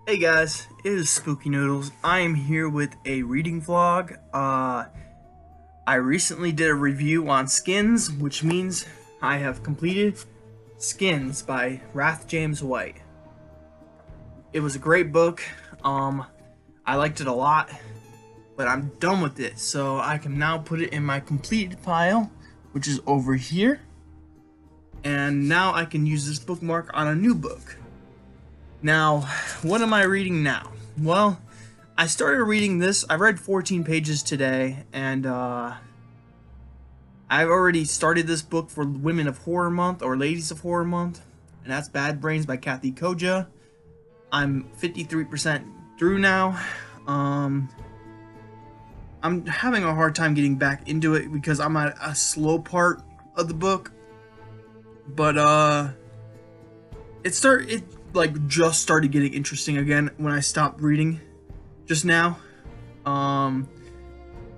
Hey guys, it is Spooky Noodles. I am here with a reading vlog. I recently did a review on Skins, which means I have completed Skins by Wrath James White. It was a great book. I liked it a lot, but I'm done with it, so I can now put it in my completed pile, which is over here. And now I can use this bookmark on a new book. Now, what am I reading now? Well, I started reading this. I read 14 pages today, and I've already started this book for Women of Horror Month, or Ladies of Horror Month, and that's Bad Brains by Kathy Koja. I'm 53% through now. I'm having a hard time getting back into it because I'm at a slow part of the book, but it just started getting interesting again when I stopped reading just now.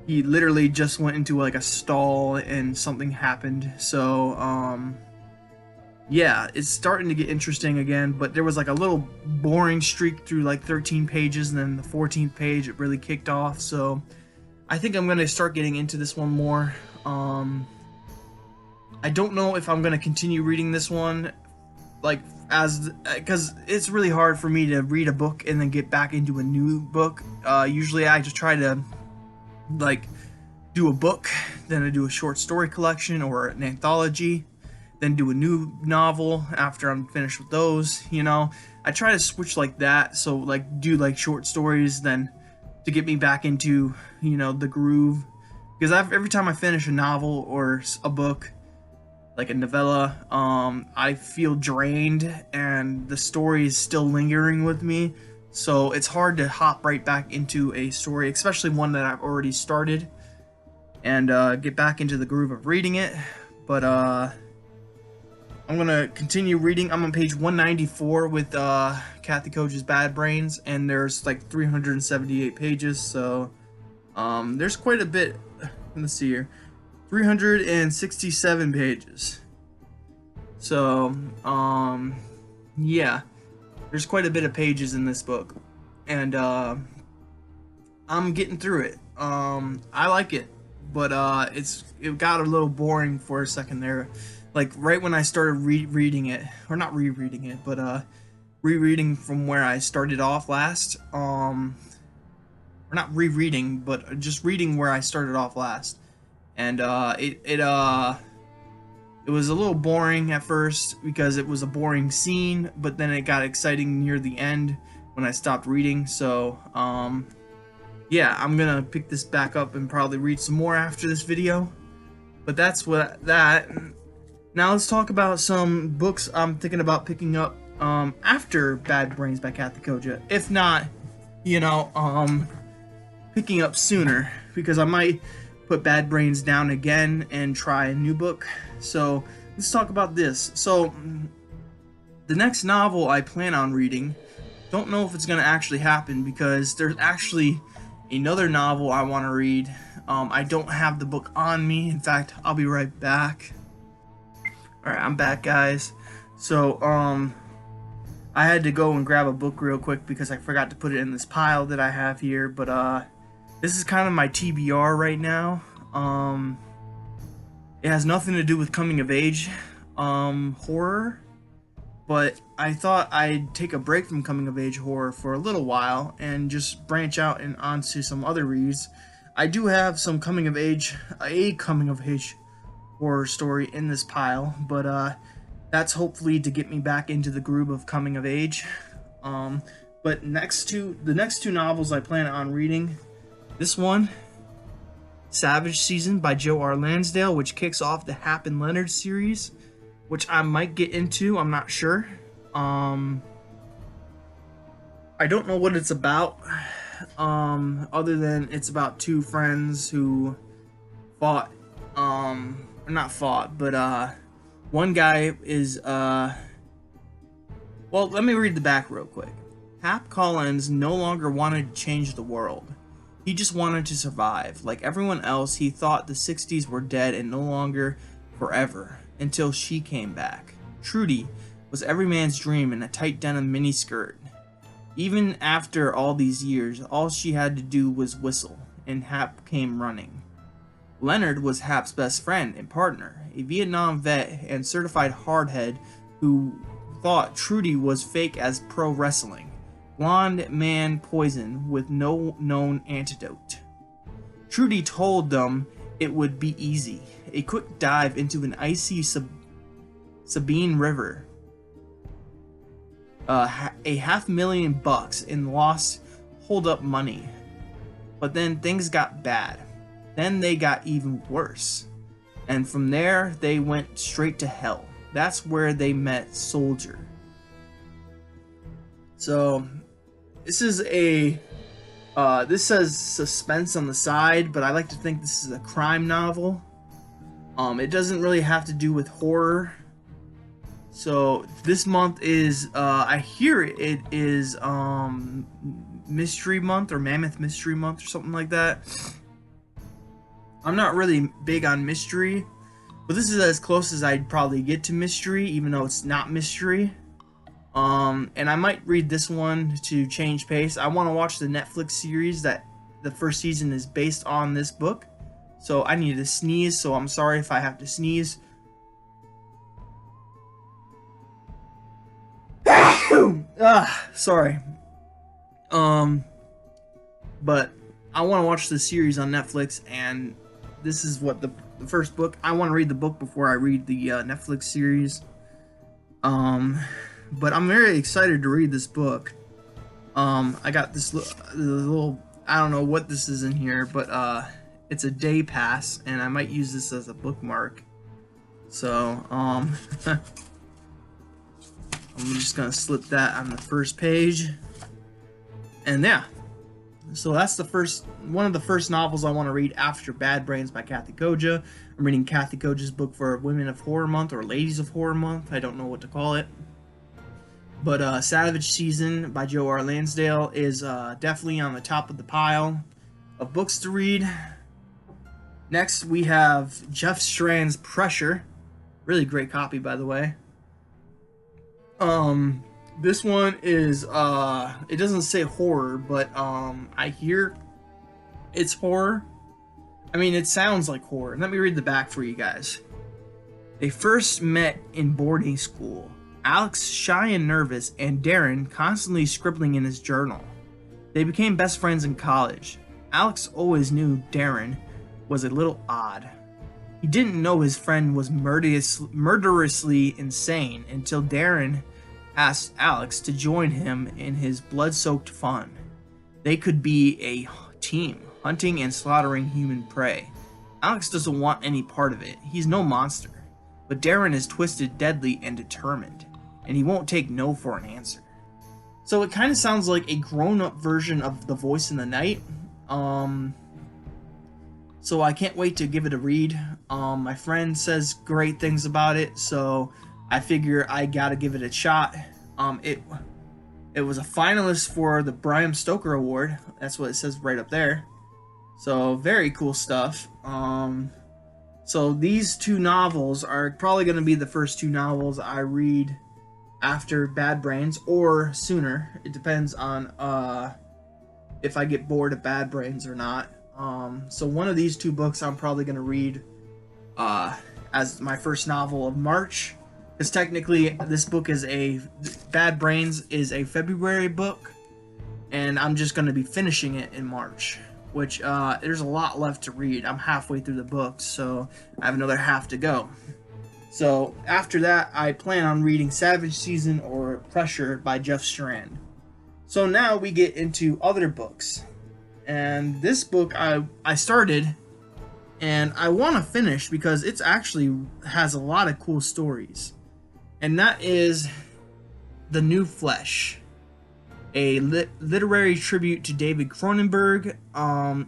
He literally just went into like a stall and something happened. So, yeah, it's starting to get interesting again, but there was like a little boring streak through like 13 pages, and then the 14th page it really kicked off. So, I think I'm going to start getting into this one more. I don't know if I'm going to continue reading this one because it's really hard for me to read a book and then get back into a new book. Usually I just try to do a book, then I do a short story collection or an anthology, then do a new novel after I'm finished with those. I try to switch like that, so do short stories then to get me back into the groove, because every time I finish a novel or a book, like a novella, I feel drained and the story is still lingering with me, so it's hard to hop right back into a story, especially one that I've already started, and get back into the groove of reading it. But I'm gonna continue reading. I'm on page 194 with Kathy Koja's Bad Brains, and there's like 378 pages, so there's quite a bit. Let's see here. 367 pages. So, yeah, there's quite a bit of pages in this book, and I'm getting through it. I like it, but it got a little boring for a second there, like right when I started rereading it, or not rereading it, but rereading from where I started off last. Or not rereading, but just reading where I started off last. And it was a little boring at first because it was a boring scene, but then it got exciting near the end when I stopped reading. So yeah, I'm gonna pick this back up and probably read some more after this video. But that's that. Now let's talk about some books I'm thinking about picking up after Bad Brains by Kathy Koja. If not, picking up sooner, because I might put Bad Brains down again and try a new book. So let's talk about this. So the next novel I plan on reading, don't know if it's going to actually happen, because there's actually another novel I want to read. I don't have the book on me. In fact, I'll be right back. Alright, I'm back, guys. So I had to go and grab a book real quick because I forgot to put it in this pile that I have here, but this is kind of my TBR right now. It has nothing to do with coming of age horror, but I thought I'd take a break from coming of age horror for a little while and just branch out and onto some other reads. I do have some coming of age horror story in this pile, but that's hopefully to get me back into the groove of coming of age. But the next two novels I plan on reading, this one, Savage Season by Joe R. Lansdale, which kicks off the Hap and Leonard series, which I might get into. I'm not sure. I don't know what it's about, other than it's about two friends who fought, not fought, but one guy is well, let me read the back real quick. Hap Collins no longer wanted to change the world. He just wanted to survive. Like everyone else, he thought the 60s were dead and no longer forever, until she came back. Trudy was every man's dream in a tight denim miniskirt. Even after all these years, all she had to do was whistle, and Hap came running. Leonard was Hap's best friend and partner, a Vietnam vet and certified hardhead who thought Trudy was fake as pro wrestling. Blonde man poison with no known antidote. Trudy told them it would be easy. A quick dive into an icy Sabine River. A $500,000 in lost hold-up money. But then things got bad. Then they got even worse. And from there, they went straight to hell. That's where they met Soldier. So, this is this says suspense on the side, but I like to think this is a crime novel. It doesn't really have to do with horror. So this month is, I hear it is Mystery Month or Mammoth Mystery Month or something like that. I'm not really big on mystery, but this is as close as I'd probably get to mystery, even though it's not mystery. And I might read this one to change pace. I want to watch the Netflix series that the first season is based on this book. So I need to sneeze, so I'm sorry if I have to sneeze. Sorry. But I want to watch the series on Netflix, and this is what the first book. I want to read the book before I read the Netflix series. But I'm very excited to read this book. I got this little, I don't know what this is in here, but it's a day pass, and I might use this as a bookmark. So, I'm just gonna slip that on the first page. And yeah. So that's one of the first novels I want to read after Bad Brains by Kathy Koja. I'm reading Kathy Koja's book for Women of Horror Month, or Ladies of Horror Month. I don't know what to call it. But Savage Season by Joe R. Lansdale is definitely on the top of the pile of books to read. Next, we have Jeff Strand's Pressure. Really great copy, by the way. This one is, it doesn't say horror, but, I hear it's horror. I mean, it sounds like horror. Let me read the back for you guys. They first met in boarding school. Alex shy and nervous, and Darren constantly scribbling in his journal. They became best friends in college. Alex always knew Darren was a little odd. He didn't know his friend was murderously insane until Darren asked Alex to join him in his blood-soaked fun. They could be a team, hunting and slaughtering human prey. Alex doesn't want any part of it. He's no monster. But Darren is twisted, deadly, and determined, and he won't take no for an answer. So it kind of sounds like a grown-up version of The Voice in the Night. So I can't wait to give it a read. My friend says great things about it, so I figure I gotta give it a shot. It was a finalist for the Bram Stoker Award. That's what it says right up there. So very cool stuff. So these two novels are probably going to be the first two novels I read after Bad Brains, or sooner. It depends on if I get bored of Bad Brains or not. So one of these two books I'm probably going to read as my first novel of March. Because technically this book is Bad Brains is a February book. And I'm just going to be finishing it in March. Which, there's a lot left to read. I'm halfway through the book, so I have another half to go. So, after that, I plan on reading Savage Season or Pressure by Jeff Strand. So now we get into other books. And this book I started, and I want to finish because it's actually has a lot of cool stories. And that is The New Flesh. A literary tribute to David Cronenberg.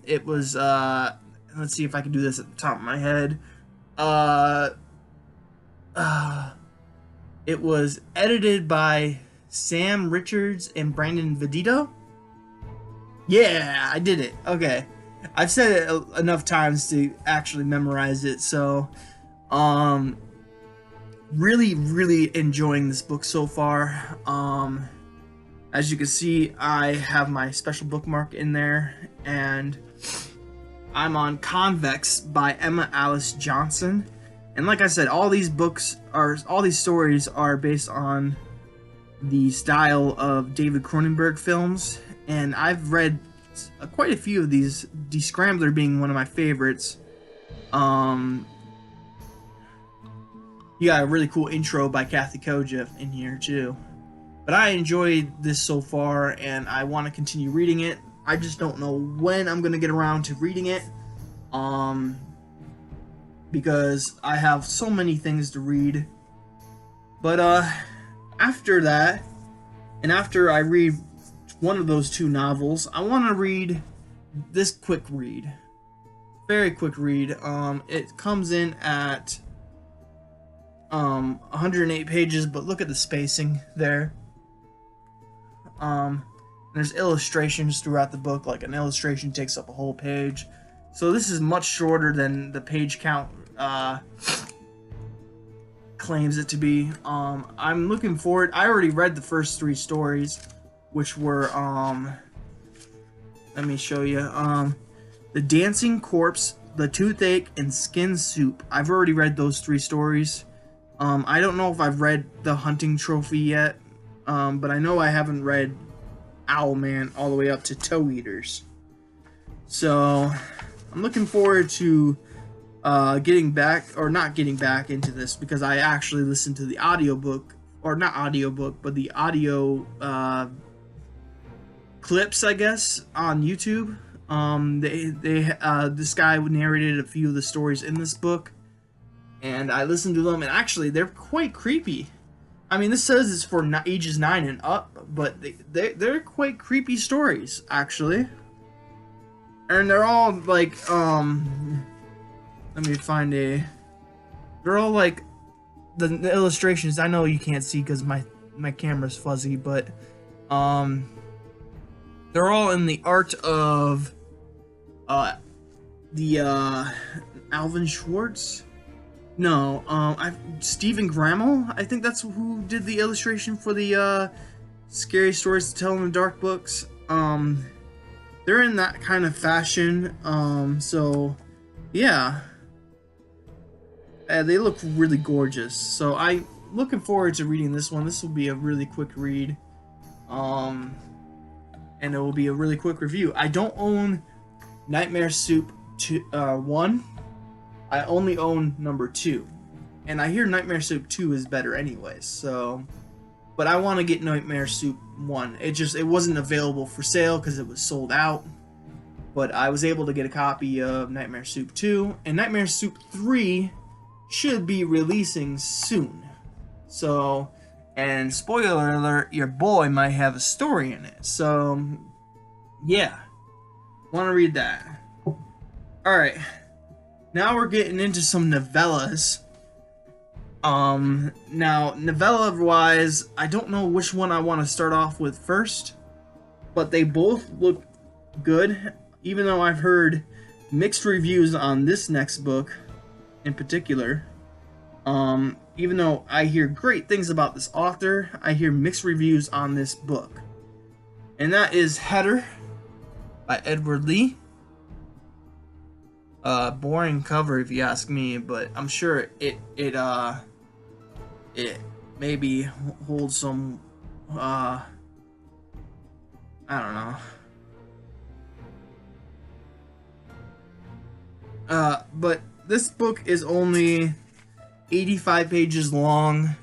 It was, let's see if I can do this at the top of my head. It was edited by Sam Richards and Brandon Vedito. Yeah, I did it. Okay. I've said it enough times to actually memorize it, so, really, really enjoying this book so far. As you can see, I have my special bookmark in there, and I'm on Convex by Emma Alice Johnson. And like I said, all these stories are based on the style of David Cronenberg films, and I've read quite a few of these. Descrambler being one of my favorites. You got a really cool intro by Kathy Koja in here too. But I enjoyed this so far, and I want to continue reading it. I just don't know when I'm gonna get around to reading it, because I have so many things to read. But after that, and after I read one of those two novels, I want to read this quick read. Very quick read. It comes in at 108 pages, but look at the spacing there. There's illustrations throughout the book, like an illustration takes up a whole page. So this is much shorter than the page count claims it to be. I'm looking forward. I already read the first 3 stories, which were let me show you. The Dancing Corpse, The Toothache, and Skin Soup. I've already read those 3 stories. I don't know if I've read The Hunting Trophy yet, but I know I haven't read Owlman all the way up to Toe Eaters. So I'm looking forward to not getting back into this, because I actually listened to the audiobook, or not audiobook, but the audio clips, I guess, on YouTube. This guy narrated a few of the stories in this book, and I listened to them, and actually they're quite creepy. I mean, this says it's for ages 9 and up, but they're quite creepy stories, actually. And they're all like, let me find they're all like, the illustrations, I know you can't see because my camera's fuzzy, but they're all in the art of Alvin Schwartz. No, Stephen Grammel. I think that's who did the illustration for the Scary Stories to Tell in the Dark books. They're in that kind of fashion. So yeah, they look really gorgeous. So I'm looking forward to reading this one. This will be a really quick read, and it will be a really quick review. I don't own Nightmare Soup 1. I only own number 2, and I hear Nightmare Soup 2 is better anyways. So, but I want to get Nightmare Soup 1. It wasn't available for sale because it was sold out. But I was able to get a copy of Nightmare Soup 2, and Nightmare Soup 3 should be releasing soon. So, and spoiler alert, your boy might have a story in it. So, yeah, want to read that. All right. Now we're getting into some novellas. Now, novella-wise, I don't know which one I want to start off with first, but they both look good, even though I've heard mixed reviews on this next book in particular. Even though I hear great things about this author, I hear mixed reviews on this book. And that is Header by Edward Lee. Boring cover if you ask me, but I'm sure it maybe holds some I don't know. But this book is only 85 pages long,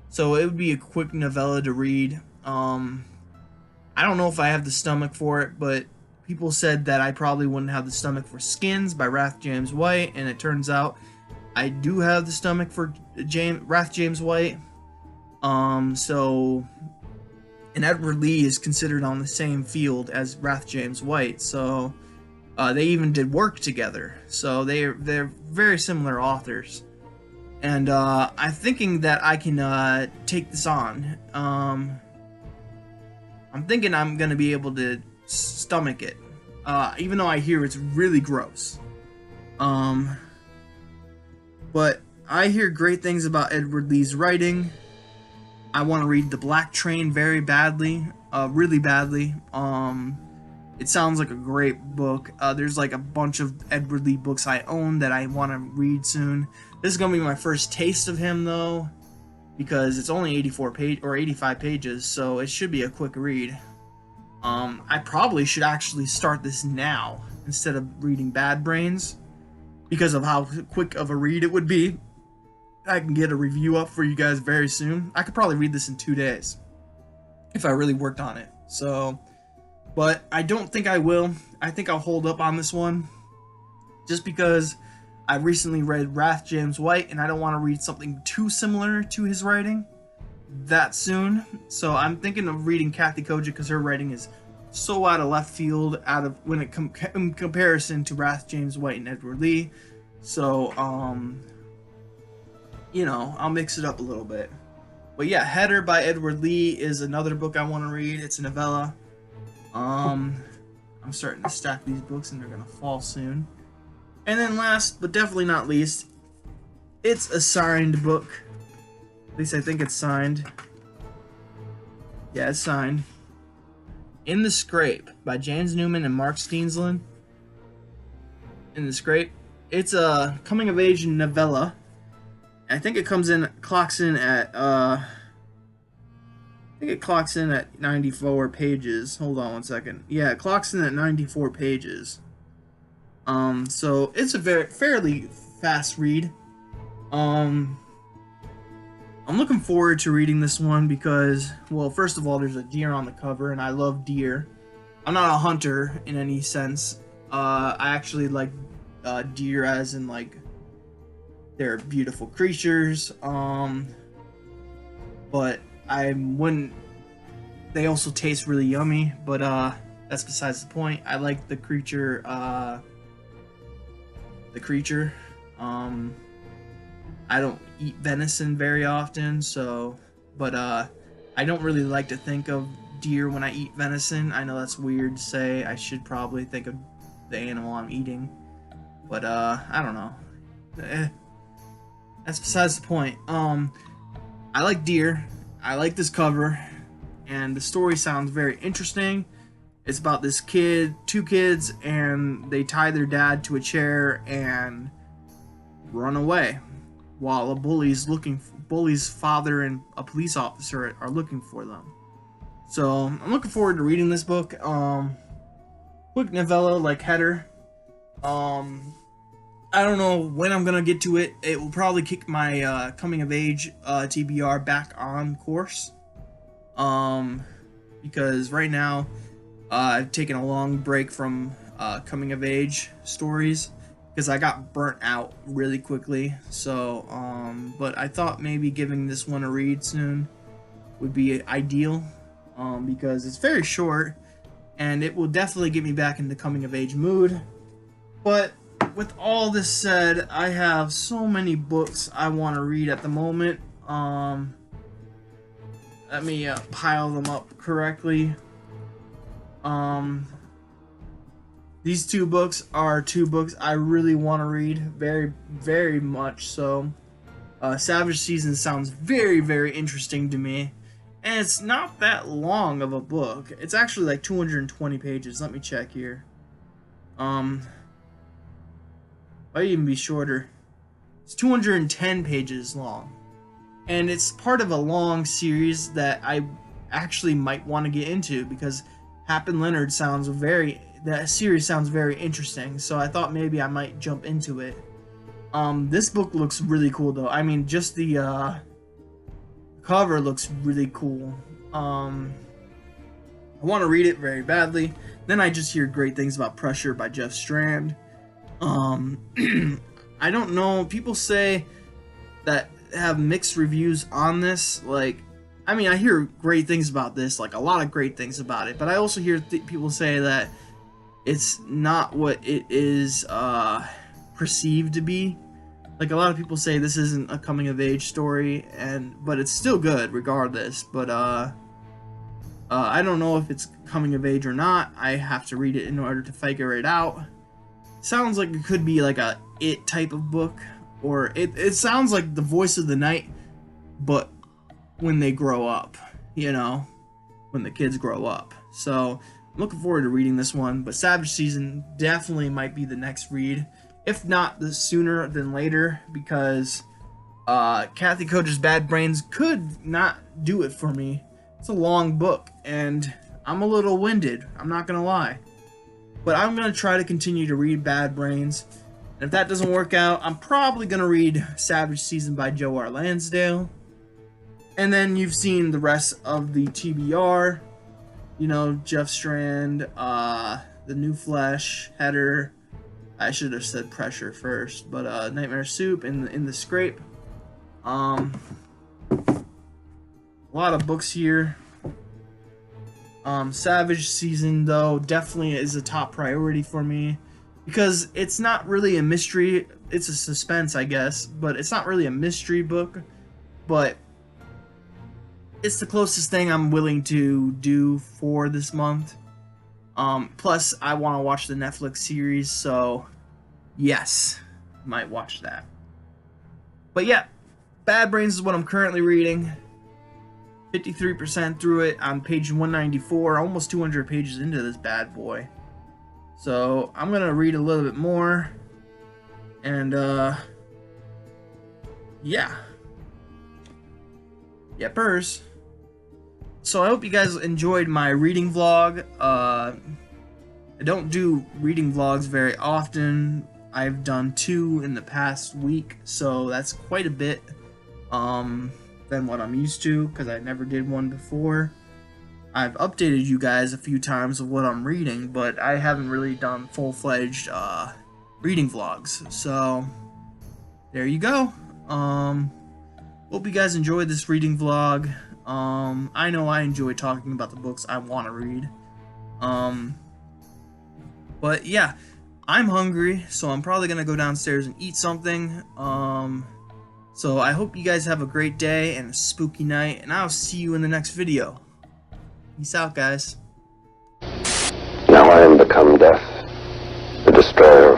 so it would be a quick novella to read. I don't know if I have the stomach for it, but people said that I probably wouldn't have the stomach for Skins by Wrath James White, and it turns out I do have the stomach for Wrath James White. So, and Edward Lee is considered on the same field as Wrath James White, so they even did work together. So they're very similar authors, and I'm thinking that I can take this on. I'm thinking I'm gonna be able to stomach it, even though I hear it's really gross. But I hear great things about Edward Lee's writing. I want to read The Black Train very badly. really badly. It sounds like a great book. There's like a bunch of Edward Lee books I own that I want to read soon. This is gonna be my first taste of him though, because it's only 85 pages, so it should be a quick read. I probably should actually start this now instead of reading Bad Brains, because of how quick of a read it would be. I can get a review up for you guys very soon. I could probably read this in 2 days if I really worked on it. So, but I don't think I will. I think I'll hold up on this one just because I recently read Wrath James White and I don't want to read something too similar to his writing that soon. So I'm thinking of reading Kathy Koja because her writing is so out of left field, out of when it in comparison to Wrath James White and Edward Lee. So you know, I'll mix it up a little bit. But yeah, Header by Edward Lee is another book I want to read. It's a novella. I'm starting to stack these books and they're gonna fall soon. And then last but definitely not least, it's a signed book. At least I think it's signed. Yeah, it's signed. In the Scrape by James Newman and Mark Steensland. In the Scrape. It's a coming of age novella. I think it clocks in at 94 pages. Hold on one second. Yeah, it clocks in at 94 pages. So it's a fairly fast read. I'm looking forward to reading this one because, well, first of all, there's a deer on the cover, and I love deer. I'm not a hunter in any sense. I actually like deer as in, like, they're beautiful creatures. But I wouldn't... They also taste really yummy, but that's besides the point. I like the creature, I don't eat venison very often, so, but I don't really like to think of deer when I eat venison. I know that's weird to say. I should probably think of the animal I'm eating, but I don't know. That's besides the point. I like deer. I like this cover, and the story sounds very interesting. It's about this kid, two kids, and they tie their dad to a chair and run away while a bully's father and a police officer are looking for them. So I'm looking forward to reading this book. Quick novella like Header. I don't know when I'm gonna get to it. It will probably kick my coming of age TBR back on course. Because right now I've taken a long break from coming of age stories because I got burnt out really quickly. So, but I thought maybe giving this one a read soon would be ideal, because it's very short and it will definitely get me back in the coming of age mood. But with all this said, I have so many books I want to read at the moment. Let me pile them up correctly. These two books are two books I really want to read, very, very much so. Savage Season sounds very, very interesting to me, and it's not that long of a book. It's actually like 220 pages. Let me check here. Might even be shorter. It's 210 pages long, and it's part of a long series that I actually might want to get into because Hap and Leonard that series sounds very interesting, so I thought maybe I might jump into it. This book looks really cool though. I mean, just the cover looks really cool. I want to read it very badly. Then I just hear great things about Pressure by Jeff Strand. I don't know, people say that have mixed reviews on this. Like, I mean, I hear great things about this, like a lot of great things about it, but I also hear people say that it's not what it is perceived to be. Like, a lot of people say this isn't a coming of age story, but it's still good regardless. But I don't know if it's coming of age or not. I have to read it in order to figure it out. Sounds like it could be like a It type of book, or it sounds like The Voice of the Night, but when they grow up, you know. when the kids grow up. So I'm looking forward to reading this one, but Savage Season definitely might be the next read, if not the sooner than later, because Kathy Koch's Bad Brains could not do it for me. It's a long book, and I'm a little winded, I'm not gonna lie. But I'm gonna try to continue to read Bad Brains, and if that doesn't work out, I'm probably gonna read Savage Season by Joe R. Lansdale. And then you've seen the rest of the TBR, you know, Jeff Strand, The New Flesh, Header. I should have said Pressure first, but Nightmare Soup, in the Scrape. A lot of books here. Savage Season, though, definitely is a top priority for me, because it's not really a mystery. It's a suspense, I guess, but it's not really a mystery book, but it's the closest thing I'm willing to do for this month. Plus, I want to watch the Netflix series, so yes, might watch that. But yeah, Bad Brains is what I'm currently reading. 53% through it on page 194, almost 200 pages into this bad boy. So I'm gonna read a little bit more, and yeah, purrs. So I hope you guys enjoyed my reading vlog. I don't do reading vlogs very often. I've done 2 in the past week, so that's quite a bit than what I'm used to, because I never did one before. I've updated you guys a few times of what I'm reading, but I haven't really done full-fledged reading vlogs. So there you go. Hope you guys enjoyed this reading vlog. I know I enjoy talking about the books I want to read. But yeah, I'm hungry, so I'm probably gonna go downstairs and eat something. So I hope you guys have a great day and a spooky night, and I'll see you in the next video. Peace out, guys. Now I am become death, the destroyer